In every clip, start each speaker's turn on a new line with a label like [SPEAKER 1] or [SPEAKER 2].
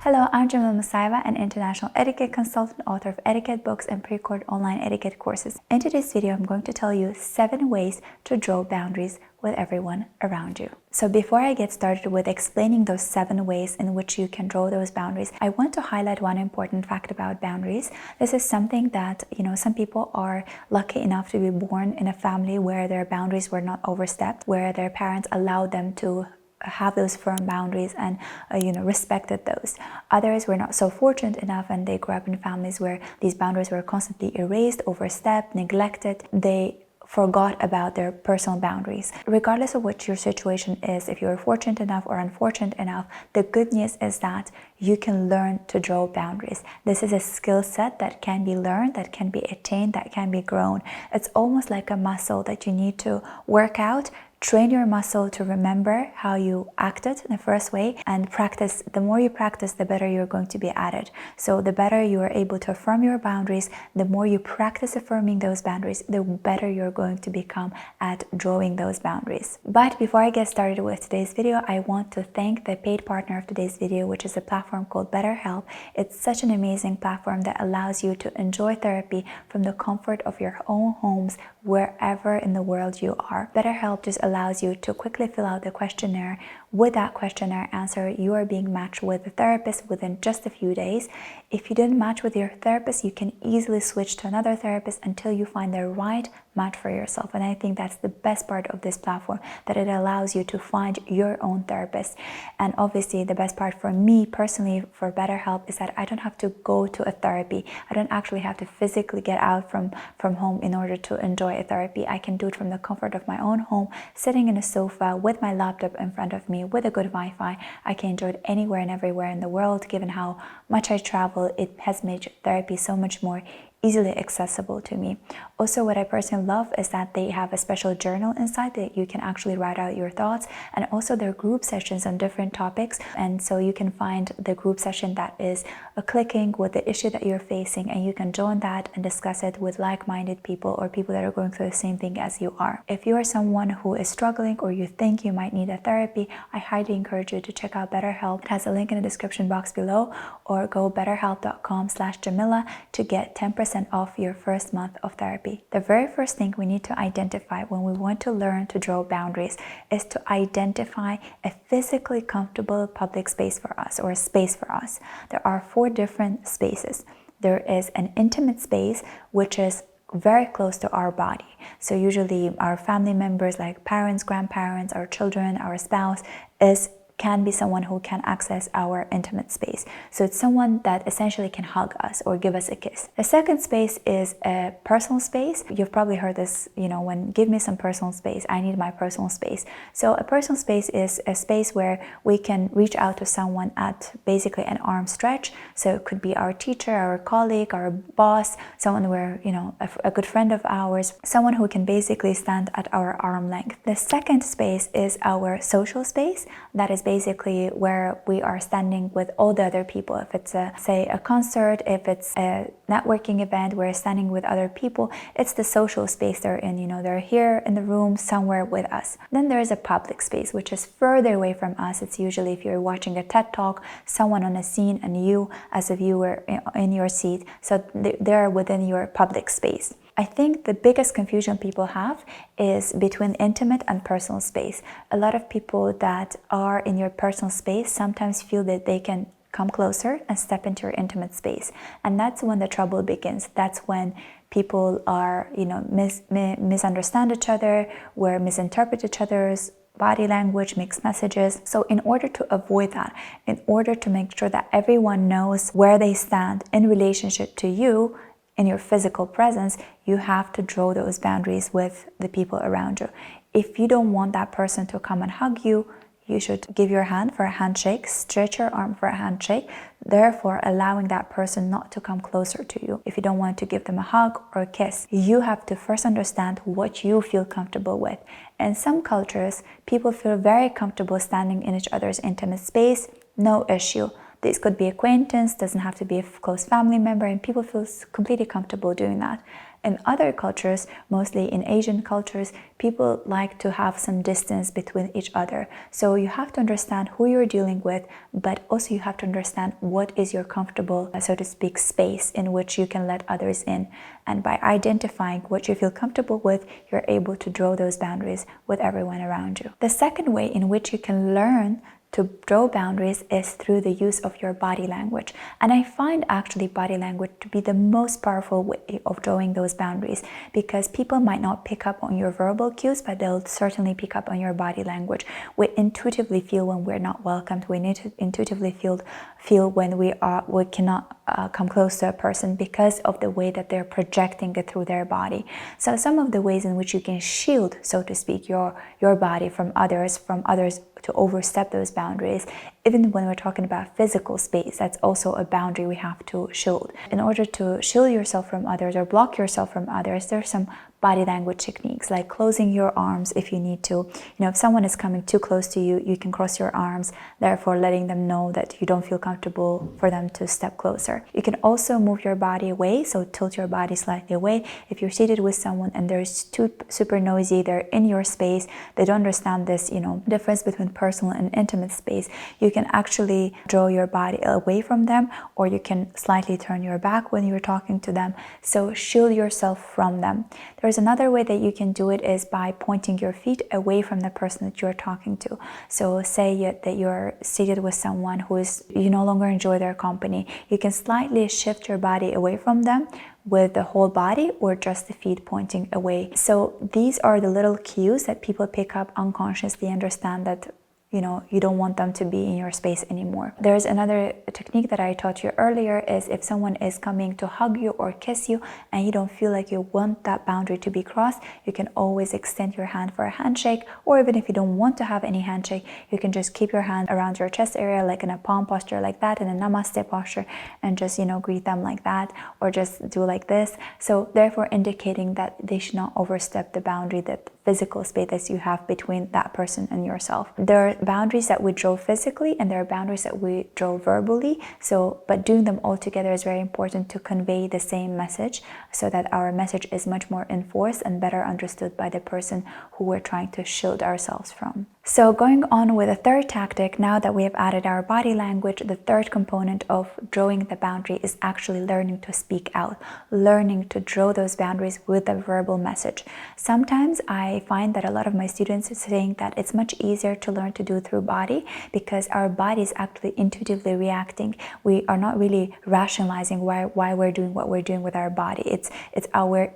[SPEAKER 1] Hello, I'm Jamila Musayeva, an international etiquette consultant, author of etiquette books and pre-recorded online etiquette courses. In today's video, I'm going to tell you 7 ways to draw boundaries with everyone around you. So before I get started with explaining those 7 ways in which you can draw those boundaries, I want to highlight one important fact about boundaries. This is something that, some people are lucky enough to be born in a family where their boundaries were not overstepped, where their parents allowed them to have those firm boundaries and respected those. Others were not so fortunate enough and they grew up in families where these boundaries were constantly erased, overstepped, neglected. They forgot about their personal boundaries. Regardless of what your situation is, if you're fortunate enough or unfortunate enough, the good news is that you can learn to draw boundaries. This is a skill set that can be learned, that can be attained, that can be grown. It's almost like a muscle that you need to work out. Train your muscle to remember how you acted in the first way and practice. The more you practice, the better you're going to be at it. So the better you are able to affirm your boundaries, the more you practice affirming those boundaries, the better you're going to become at drawing those boundaries. But before I get started with today's video, I want to thank the paid partner of today's video, which is a platform called Betterhelp. It's such an amazing platform that allows you to enjoy therapy from the comfort of your own homes, wherever in the world you are. Betterhelp just allows you to quickly fill out the questionnaire. With that questionnaire answer, you are being matched with a therapist within just a few days. If you didn't match with your therapist, you can easily switch to another therapist until you find the right match for yourself. And I think that's the best part of this platform, that it allows you to find your own therapist. And obviously the best part for me personally for Betterhelp is that I don't have to go to a therapy. I don't actually have to physically get out from home in order to enjoy a therapy. I can do it from the comfort of my own home, sitting in a sofa with my laptop in front of me with a good Wi-Fi. I can enjoy it anywhere and everywhere in the world. Given how much I travel, it has made therapy so much more easily accessible to me. Also, what I personally love is that they have a special journal inside that you can actually write out your thoughts, and also their group sessions on different topics. And so you can find the group session that is clicking with the issue that you're facing, and you can join that and discuss it with like-minded people or people that are going through the same thing as you are. If you are someone who is struggling or you think you might need a therapy, I highly encourage you to check out Betterhelp. It has a link in the description box below, or go betterhelp.com/Jamila to get 10% off your first month of therapy. The very first thing we need to identify when we want to learn to draw boundaries is to identify a physically comfortable public space for us, or a space for us. There are 4 different spaces. There is an intimate space, which is very close to our body. So usually our family members like parents, grandparents, our children, our spouse can be someone who can access our intimate space. So it's someone that essentially can hug us or give us a kiss. The second space is a personal space. You've probably heard this, when give me some personal space, I need my personal space. So a personal space is a space where we can reach out to someone at basically an arm's stretch. So it could be our teacher, our colleague, our boss, someone where, a good friend of ours, someone who can basically stand at our arm length. The second space is our social space. That is basically where we are standing with all the other people. If it's say a concert, if it's a networking event, we're standing with other people. It's the social space they're in. They're here in the room somewhere with us. Then there is a public space, which is further away from us. It's usually, if you're watching a TED Talk, someone on a scene and you as a viewer in your seat. So they're within your public space. I think the biggest confusion people have is between intimate and personal space. A lot of people that are in your personal space sometimes feel that they can come closer and step into your intimate space. And that's when the trouble begins. That's when people are, misunderstand each other, or misinterpret each other's body language, mixed messages. So in order to avoid that, in order to make sure that everyone knows where they stand in relationship to you, in your physical presence, you have to draw those boundaries with the people around you. If you don't want that person to come and hug you, you should give your hand for a handshake, stretch your arm for a handshake, therefore allowing that person not to come closer to you. If you don't want to give them a hug or a kiss, you have to first understand what you feel comfortable with. In some cultures, people feel very comfortable standing in each other's intimate space, no issue. This could be acquaintance, doesn't have to be a close family member, and people feel completely comfortable doing that. In other cultures, mostly in Asian cultures, people like to have some distance between each other. So you have to understand who you're dealing with, but also you have to understand what is your comfortable, so to speak, space in which you can let others in. And by identifying what you feel comfortable with, you're able to draw those boundaries with everyone around you. The second way in which you can learn to draw boundaries is through the use of your body language. And I find actually body language to be the most powerful way of drawing those boundaries, because people might not pick up on your verbal cues, but they'll certainly pick up on your body language. We intuitively feel when we're not welcomed. We need to intuitively feel when we cannot come close to a person because of the way that they're projecting it through their body. So some of the ways in which you can shield, so to speak, your body from others to overstep those boundaries, even when we're talking about physical space, that's also a boundary we have to shield. In order to shield yourself from others or block yourself from others, there's some body language techniques like closing your arms if you need to. If someone is coming too close to you, you can cross your arms, therefore letting them know that you don't feel comfortable for them to step closer. You can also move your body away, so tilt your body slightly away. If you're seated with someone and they're super noisy, they're in your space, they don't understand this, difference between personal and intimate space, you can actually draw your body away from them, or you can slightly turn your back when you're talking to them. So shield yourself from them. There's another way that you can do it is by pointing your feet away from the person that you're talking to. So say that you're seated with someone you no longer enjoy their company. You can slightly shift your body away from them with the whole body or just the feet pointing away. So these are the little cues that people pick up unconsciously, understand that you don't want them to be in your space anymore. There's another technique that I taught you earlier is if someone is coming to hug you or kiss you and you don't feel like you want that boundary to be crossed, you can always extend your hand for a handshake, or even if you don't want to have any handshake, you can just keep your hand around your chest area, like in a palm posture like that, in a namaste posture, and just greet them like that, or just do like this. So therefore indicating that they should not overstep the boundary, that physical space that you have between that person and yourself. There are boundaries that we draw physically and there are boundaries that we draw verbally. But doing them all together is very important to convey the same message, so that our message is much more enforced and better understood by the person who we're trying to shield ourselves from. So going on with the third tactic, now that we have added our body language, the third component of drawing the boundary is actually learning to speak out, learning to draw those boundaries with a verbal message. Sometimes I find that a lot of my students are saying that it's much easier to learn to do through body, because our body is actually intuitively reacting. We are not really rationalizing why we're doing what we're doing with our body. It's our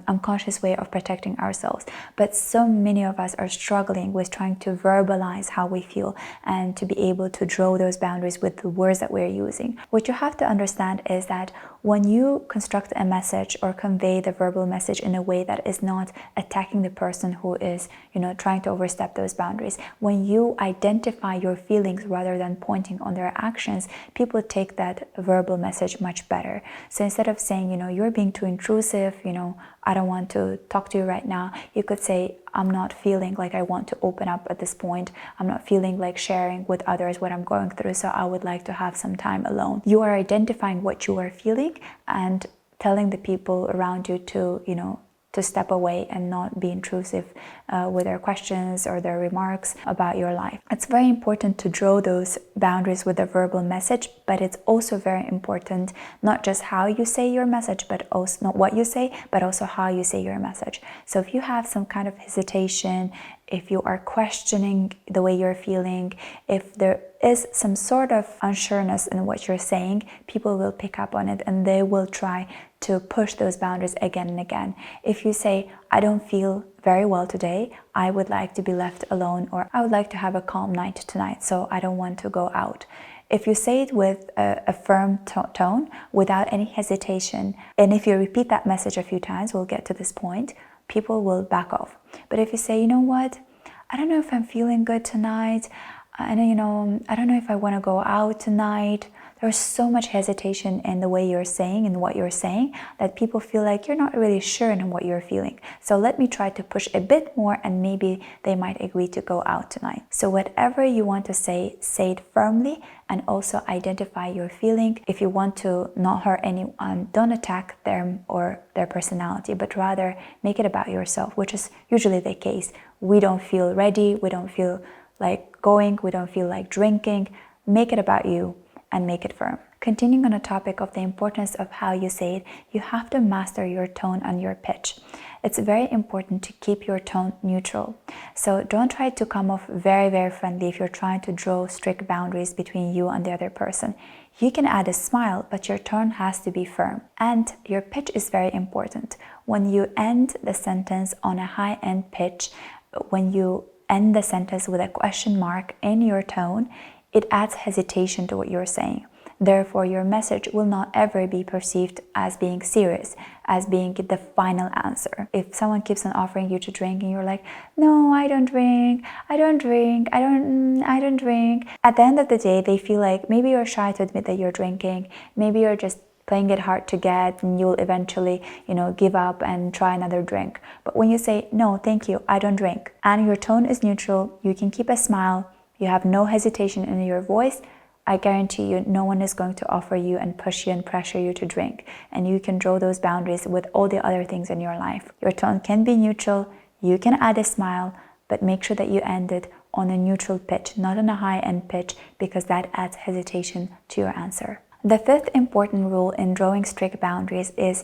[SPEAKER 1] unconscious way of protecting ourselves. But so many of us are struggling with trying to verbalize how we feel and to be able to draw those boundaries with the words that we're using. What you have to understand is that when you construct a message or convey the verbal message in a way that is not attacking the person who is, trying to overstep those boundaries, when you identify your feelings rather than pointing on their actions, people take that verbal message much better. So instead of saying, you're being too intrusive, I don't want to talk to you right now, you could say, I'm not feeling like I want to open up at this point. I'm not feeling like sharing with others what I'm going through, so I would like to have some time alone. You are identifying what you are feeling and telling the people around you to, to step away and not be intrusive with their questions or their remarks about your life. It's very important to draw those boundaries with a verbal message, but it's also very important not just how you say your message, but also not what you say, but also how you say your message. So if you have some kind of hesitation, if you are questioning the way you're feeling, if there is some sort of unsureness in what you're saying, people will pick up on it and they will try to push those boundaries again and again. If you say, I don't feel very well today, I would like to be left alone, or I would like to have a calm night tonight, so I don't want to go out. If you say it with a firm tone, without any hesitation, and if you repeat that message a few times, we'll get to this point, people will back off. But if you say, you know what, I don't know if I'm feeling good tonight, I don't know if I want to go out tonight, There's so much hesitation in the way you're saying and what you're saying that people feel like you're not really sure in what you're feeling. So let me try to push a bit more and maybe they might agree to go out tonight. So whatever you want to say it firmly, and also identify your feeling. If you want to not hurt anyone, don't attack them or their personality, but rather make it about yourself, which is usually the case. We don't feel ready, we don't feel like going, we don't feel like drinking. Make it about you and make it firm. Continuing on the topic of the importance of how you say it, you have to master your tone and your pitch. It's very important to keep your tone neutral. So don't try to come off very, very friendly if you're trying to draw strict boundaries between you and the other person. You can add a smile, but your tone has to be firm. And your pitch is very important. When you end the sentence on a high-end pitch, when you end the sentence with a question mark in your tone, it adds hesitation to what you're saying. Therefore, your message will not ever be perceived as being serious, as being the final answer. If someone keeps on offering you to drink and you're like, no, I don't drink, I don't drink. At the end of the day, they feel like maybe you're shy to admit that you're drinking, maybe you're just playing it hard to get and you'll eventually, give up and try another drink. But when you say, no, thank you, I don't drink, and your tone is neutral, you can keep a smile, you have no hesitation in your voice, I guarantee you no one is going to offer you and push you and pressure you to drink, and you can draw those boundaries with all the other things in your life. Your tone can be neutral, you can add a smile, but make sure that you end it on a neutral pitch, not on a high-end pitch, because that adds hesitation to your answer. The fifth important rule in drawing strict boundaries is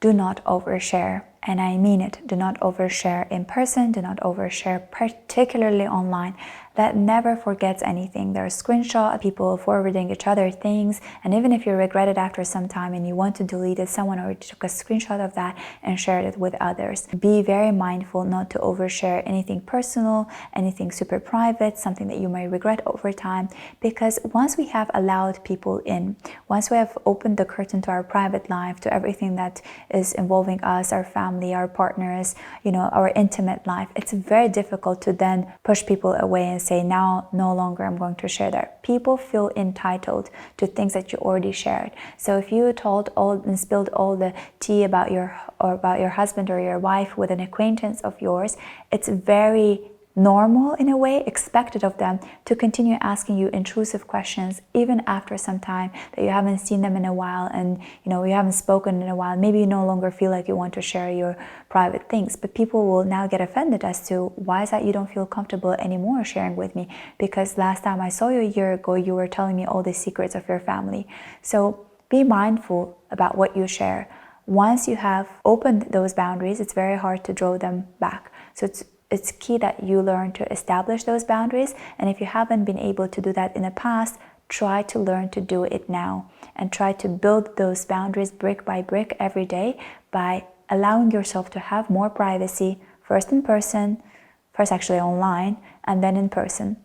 [SPEAKER 1] do not overshare. And I mean it. Do not overshare in person. Do not overshare, particularly online. That never forgets anything. There are screenshots, people forwarding each other things, and even if you regret it after some time and you want to delete it, someone already took a screenshot of that and shared it with others. Be very mindful not to overshare anything personal, anything super private, something that you may regret over time, because once we have allowed people in, once we have opened the curtain to our private life, to everything that is involving us, our family, our partners, our intimate life, it's very difficult to then push people away and say, now no longer I'm going to share that. People feel entitled to things that you already shared. So if you told all and spilled all the tea about your husband or your wife with an acquaintance of yours, it's very normal in a way, expected of them to continue asking you intrusive questions even after some time that you haven't seen them in a while and you haven't spoken in a while. Maybe you no longer feel like you want to share your private things, but people will now get offended as to why is that you don't feel comfortable anymore sharing with me, because last time I saw you a year ago you were telling me all the secrets of your family. So be mindful about what you share. Once you have opened those boundaries, it's very hard to draw them back. So it's key that you learn to establish those boundaries, and if you haven't been able to do that in the past, try to learn to do it now and try to build those boundaries brick by brick every day by allowing yourself to have more privacy, first in person, first actually online, and then in person.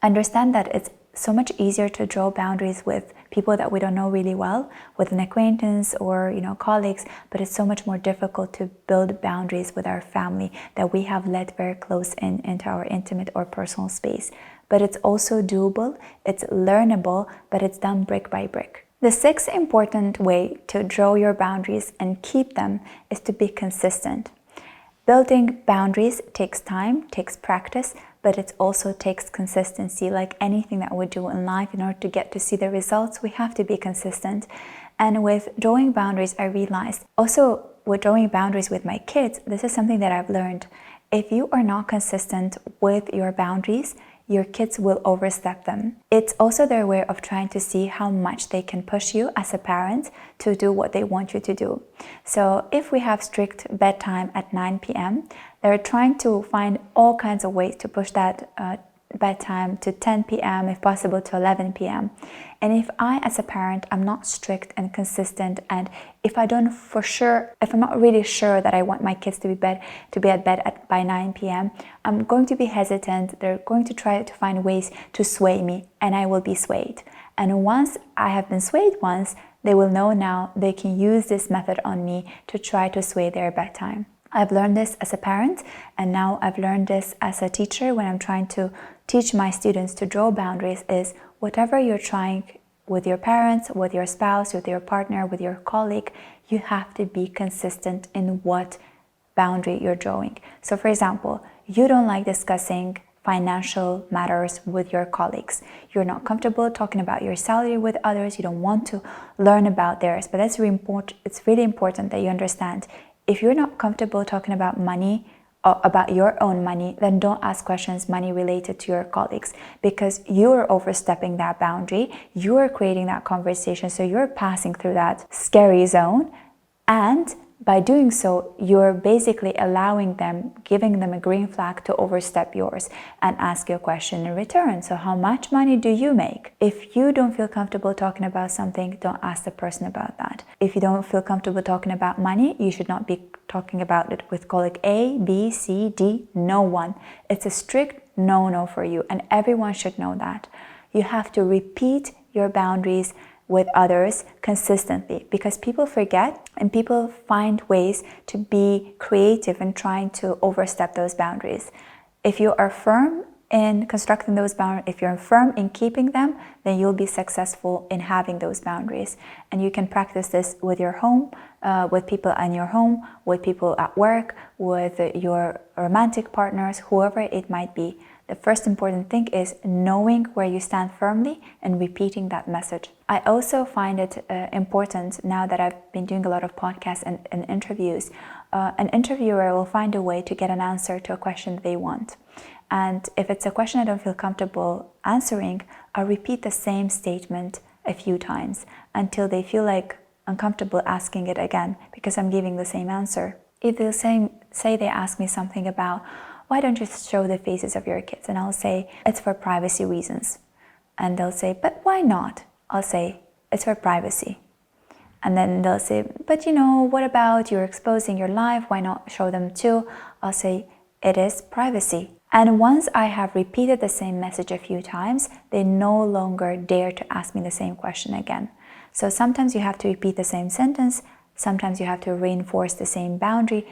[SPEAKER 1] Understand that it's so much easier to draw boundaries with people that we don't know really well, with an acquaintance or colleagues, but it's so much more difficult to build boundaries with our family that we have let very close into our intimate or personal space. But it's also doable, it's learnable, but it's done brick by brick. The sixth important way to draw your boundaries and keep them is to be consistent. Building boundaries takes time, takes practice, but it also takes consistency. Like anything that we do in life, in order to get to see the results, we have to be consistent. And with drawing boundaries, I realized, also with drawing boundaries with my kids, this is something that I've learned. If you are not consistent with your boundaries, your kids will overstep them. It's also their way of trying to see how much they can push you as a parent to do what they want you to do. So if we have strict bedtime at 9 p.m., they're trying to find all kinds of ways to push that bedtime to 10 p.m., if possible to 11 p.m. And if I, as a parent, I'm not strict and consistent, and if I'm not really sure that I want my kids to be at bed by 9 p.m., I'm going to be hesitant. They're going to try to find ways to sway me, and I will be swayed. And once I have been swayed once, they will know now they can use this method on me to try to sway their bedtime. I've learned this as a parent, and now I've learned this as a teacher when I'm trying to teach my students to draw boundaries is whatever you're trying with your parents, with your spouse, with your partner, with your colleague, you have to be consistent in what boundary you're drawing. So for example, you don't like discussing financial matters with your colleagues. You're not comfortable talking about your salary with others. You don't want to learn about theirs. But that's really important. It's really important that you understand, if you're not comfortable talking about money, about your own money, then don't ask questions money related to your colleagues, because you're overstepping that boundary. You're creating that conversation, so you're passing through that scary zone, and by doing so, you're basically allowing them, giving them a green flag to overstep yours and ask you a question in return. So how much money do you make? If you don't feel comfortable talking about something, don't ask the person about that. If you don't feel comfortable talking about money, you should not be talking about it with colleague A, B, C, D, no one. It's a strict no-no for you, and everyone should know that. You have to repeat your boundaries with others consistently, because people forget and people find ways to be creative in trying to overstep those boundaries. If you are firm in constructing those boundaries, if you're firm in keeping them, then you'll be successful in having those boundaries. And you can practice this with your home, with people in your home, with people at work, with your romantic partners, whoever it might be. The first important thing is knowing where you stand firmly and repeating that message. I also find it important, now that I've been doing a lot of podcasts and interviews, an interviewer will find a way to get an answer to a question they want. And if it's a question I don't feel comfortable answering, I'll repeat the same statement a few times until they feel like uncomfortable asking it again, because I'm giving the same answer. If they'll say they ask me something about, why don't you show the faces of your kids? And I'll say, it's for privacy reasons. And they'll say, but why not? I'll say, it's for privacy. And then they'll say, but what about you're exposing your life? Why not show them too? I'll say, it is privacy. And once I have repeated the same message a few times, they no longer dare to ask me the same question again. So sometimes you have to repeat the same sentence. Sometimes you have to reinforce the same boundary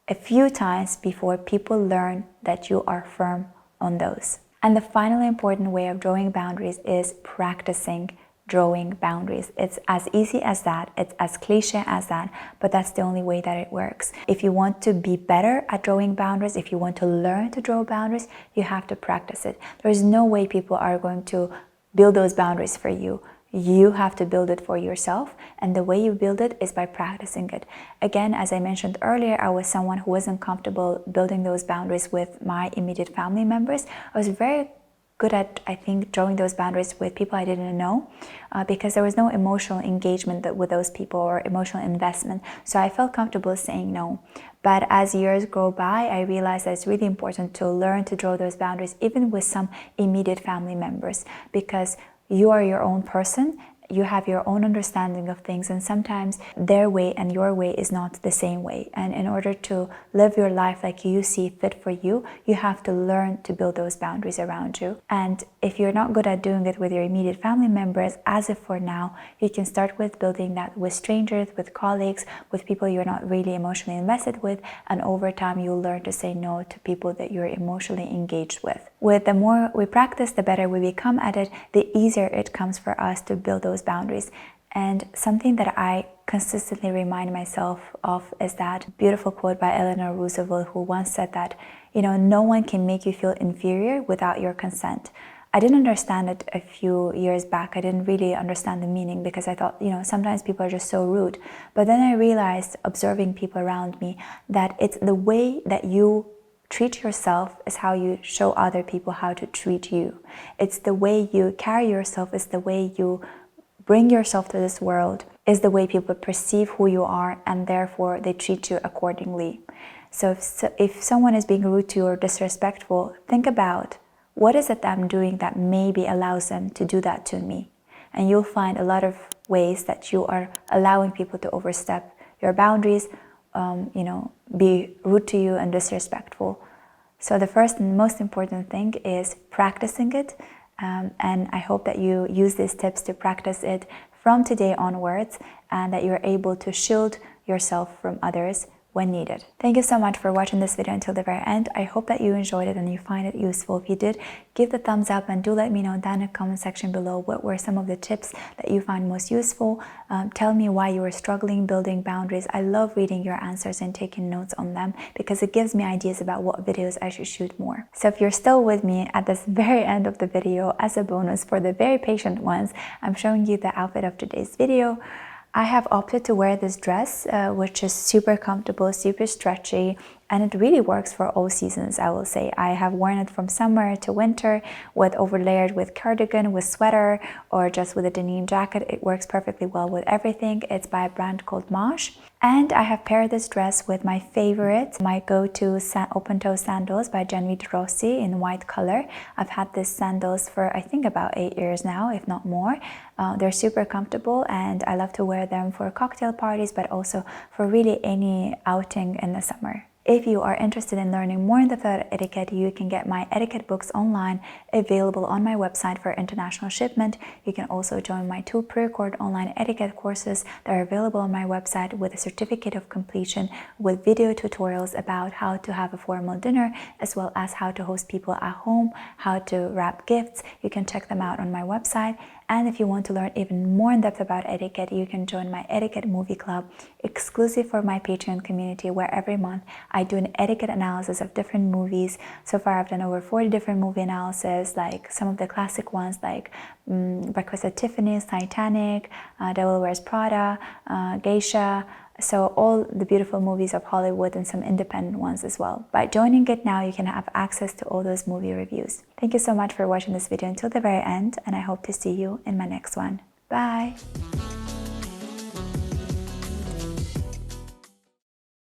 [SPEAKER 1] a few times before people learn that you are firm on those. And the finally important way of drawing boundaries is practicing drawing boundaries. It's as easy as that, it's as cliche as that, but that's the only way that it works. If you want to be better at drawing boundaries, if you want to learn to draw boundaries, you have to practice it. There's no way people are going to build those boundaries for you. You have to build it for yourself, and the way you build it is by practicing it. Again, as I mentioned earlier, I was someone who wasn't comfortable building those boundaries with my immediate family members. I was very good at, I think, drawing those boundaries with people I didn't know, because there was no emotional engagement with those people or emotional investment. So I felt comfortable saying no. But as years go by, I realized that it's really important to learn to draw those boundaries, even with some immediate family members, because you are your own person, you have your own understanding of things, and sometimes their way and your way is not the same way. And in order to live your life like you see fit for you, you have to learn to build those boundaries around you. And if you're not good at doing it with your immediate family members, as of for now, you can start with building that with strangers, with colleagues, with people you're not really emotionally invested with, and over time you'll learn to say no to people that you're emotionally engaged with. The more we practice, the better we become at it, the easier it comes for us to build those boundaries. And something that I consistently remind myself of is that beautiful quote by Eleanor Roosevelt, who once said that, no one can make you feel inferior without your consent. I didn't understand it a few years back. I didn't really understand the meaning, because I thought, sometimes people are just so rude. But then I realized, observing people around me, that it's the way that you treat yourself is how you show other people how to treat you. It's the way you carry yourself, is the way you bring yourself to this world, is the way people perceive who you are, and therefore they treat you accordingly. So if someone is being rude to you or disrespectful, think about, what is it that I'm doing that maybe allows them to do that to me? And you'll find a lot of ways that you are allowing people to overstep your boundaries, be rude to you and disrespectful. So the first and most important thing is practicing it, and I hope that you use these tips to practice it from today onwards, and that you're able to shield yourself from others when needed. Thank you so much for watching this video until the very end. I hope that you enjoyed it and you find it useful. If you did, give the thumbs up and do let me know down in the comment section below what were some of the tips that you find most useful. Tell me why you were struggling building boundaries. I love reading your answers and taking notes on them because it gives me ideas about what videos I should shoot more. So if you're still with me at this very end of the video, as a bonus for the very patient ones, I'm showing you the outfit of today's video. I have opted to wear this dress, which is super comfortable, super stretchy, and it really works for all seasons, I will say. I have worn it from summer to winter, with overlayered with cardigan, with sweater, or just with a denim jacket. It works perfectly well with everything. It's by a brand called Mosh. And I have paired this dress with my favorite, my go-to open-toe sandals by Jamila Rossi in white color. I've had these sandals for I think about 8 years now, if not more. They're super comfortable and I love to wear them for cocktail parties, but also for really any outing in the summer. If you are interested in learning more in depth about etiquette, you can get my etiquette books online, available on my website for international shipment. You can also join my 2 pre-recorded online etiquette courses that are available on my website with a certificate of completion with video tutorials about how to have a formal dinner, as well as how to host people at home, how to wrap gifts. You can check them out on my website. And if you want to learn even more in depth about etiquette, you can join my etiquette movie club, exclusive for my Patreon community, where every month I do an etiquette analysis of different movies. So far I've done over 40 different movie analysis, like some of the classic ones like Breakfast at Tiffany's, Titanic, Devil Wears Prada, Geisha. So all the beautiful movies of Hollywood and some independent ones as well. By joining it now, you can have access to all those movie reviews. Thank you so much for watching this video until the very end, and I hope to see you in my next one. Bye!